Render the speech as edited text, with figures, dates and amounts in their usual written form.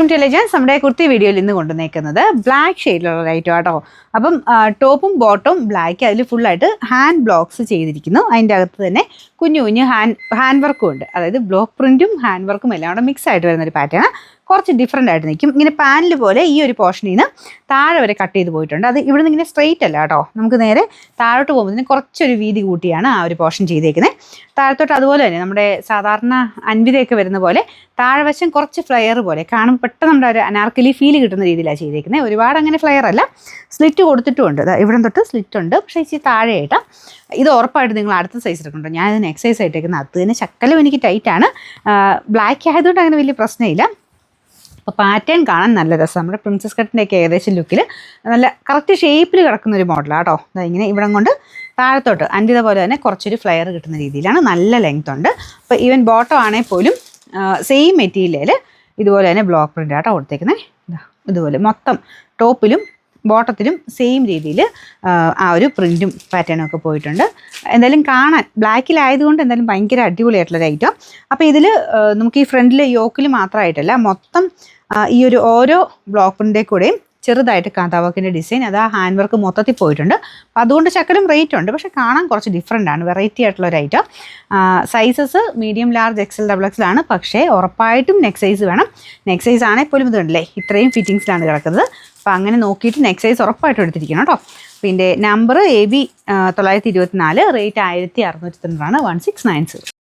Intelligence നമ്മുടെ കുർത്തി വീഡിയോയിൽ ഇന്ന് കൊണ്ടുവന്നേക്കുന്നത് ബ്ലാക്ക് ഷെയ്ഡിലുള്ള ലൈറ്റ് ആട്ടോ. അപ്പം ടോപ്പും ബോട്ടവും ബ്ലാക്ക്, അതിൽ ഫുള്ളായിട്ട് ഹാൻഡ് ബ്ലോക്സ് ചെയ്തിരിക്കുന്നു. അതിൻ്റെ അകത്ത് തന്നെ കുഞ്ഞു കുഞ്ഞു ഹാൻഡ് വർക്കും ഉണ്ട്. അതായത് ബ്ലോക്ക് പ്രിൻറ്റും ഹാൻഡ് വർക്കും എല്ലാം കൂടെ മിക്സ് ആയിട്ട് വരുന്നൊരു പാറ്റേൺ. കുറച്ച് ഡിഫറെൻ്റ് ആയിട്ട് നിൽക്കും. ഇങ്ങനെ പാനൽ പോലെ ഈ ഒരു പോർഷനിൽ നിന്ന് താഴെ വരെ കട്ട് ചെയ്ത് പോയിട്ടുണ്ട്. അത് ഇവിടെ നിന്ന് ഇങ്ങനെ സ്ട്രെയിറ്റ് അല്ല കേട്ടോ, നമുക്ക് നേരെ താഴോട്ട് പോകുന്നതിന് കുറച്ചൊരു വീതി കൂട്ടിയാണ് ആ ഒരു പോർഷൻ ചെയ്തേക്കുന്നത്. താഴത്തോട്ട് അതുപോലെ തന്നെ നമ്മുടെ സാധാരണ അൻവിതയൊക്കെ വരുന്ന പോലെ താഴെവശം കുറച്ച് ഫ്ലെയർ പോലെ കാണുമ്പോൾ പെട്ടെന്ന് നമ്മുടെ ഒരു അനാർക്കലി ഫീൽ കിട്ടുന്ന രീതിയിലാണ് ചെയ്തേക്കുന്നത്. ഒരുപാട് അങ്ങനെ ഫ്ലെയർ അല്ല, സ്ലിറ്റ് കൊടുത്തിട്ടുമുണ്ട്. ഇവിടെ തൊട്ട് സ്ലിറ്റ് ഉണ്ട്, പക്ഷേ ഇച്ചിരി താഴെയായിട്ടാണ്. ഇത് ഉറപ്പായിട്ട് നിങ്ങൾ അടുത്ത സൈസ് എടുക്കുന്നുണ്ടോ. ഞാൻ ഇതിന് എക്സൈസ് ആയിട്ടേക്കുന്നത്. അത് തന്നെ ശക്കലും എനിക്ക് ടൈറ്റാണ്. ബ്ലാക്ക് ആയതുകൊണ്ട് അങ്ങനെ വലിയ പ്രശ്നമില്ല. അപ്പോൾ പാറ്റേൺ കാണാൻ നല്ല രസം. നമ്മുടെ പ്രിൻസസ് കട്ടിൻ്റെയൊക്കെ ഏകദേശം ലുക്കിൽ നല്ല കറക്റ്റ് ഷേപ്പിൽ കിടക്കുന്ന ഒരു മോഡലാണ് കേട്ടോ. ഇങ്ങനെ ഇവിടം കൊണ്ട് താഴത്തോട്ട് അൻവിത പോലെ തന്നെ കുറച്ചൊരു ഫ്ലെയർ കിട്ടുന്ന രീതിയിലാണ്. നല്ല ലെങ്ത് ഉണ്ട്. അപ്പോൾ ഈവൻ ബോട്ടം ആണെങ്കിൽ പോലും സെയിം മെറ്റീരിയലിൽ ഇതുപോലെ തന്നെ ബ്ലോക്ക് പ്രിൻ്റ് ആട്ടോ കൊടുത്തേക്കുന്നത്. ഇതുപോലെ മൊത്തം ടോപ്പിലും ബോട്ടത്തിലും സെയിം രീതിയിൽ ആ ഒരു പ്രിൻറ്റും പാറ്റേണും ഒക്കെ പോയിട്ടുണ്ട്. എന്തായാലും കാണാൻ ബ്ലാക്കിലായതുകൊണ്ട് എന്തായാലും ഭയങ്കര അടിപൊളിയായിട്ടുള്ളൊരു ഐറ്റം. അപ്പോൾ ഇതിൽ നമുക്ക് ഈ ഫ്രണ്ടിൽ യോക്കിൽ മാത്രമായിട്ടല്ല, മൊത്തം ഈ ഒരു ഓരോ ബ്ലോക്ക് പ്രിൻ്റെ കൂടെയും ചെറുതായിട്ട് കാന്താവർക്കിൻ്റെ ഡിസൈൻ, അത് ആ ഹാൻഡ് വർക്ക് മൊത്തത്തിൽ പോയിട്ടുണ്ട്. അപ്പോൾ അതുകൊണ്ട് ശക്കലും റേറ്റ് ഉണ്ട്, പക്ഷേ കാണാൻ കുറച്ച് ഡിഫറെൻ്റ് ആണ്, വെറൈറ്റി ആയിട്ടുള്ളൊരു item. Sizes medium, large, XL, double XL ആണ്. പക്ഷേ ഉറപ്പായിട്ടും നെക്ക് സൈസ് വേണം. നെക്ക് സൈസ് ആണെങ്കിൽ പോലും ഇതുണ്ടല്ലേ, ഇത്രയും ഫിറ്റിങ്സിലാണ് കിടക്കുന്നത്. അപ്പോൾ അങ്ങനെ നോക്കിയിട്ട് നെക്ക് സൈസ് ഉറപ്പായിട്ടും എടുത്തിരിക്കണം കേട്ടോ. പിന്നെ നമ്പർ AB 924, റേറ്റ് 1690, 1690.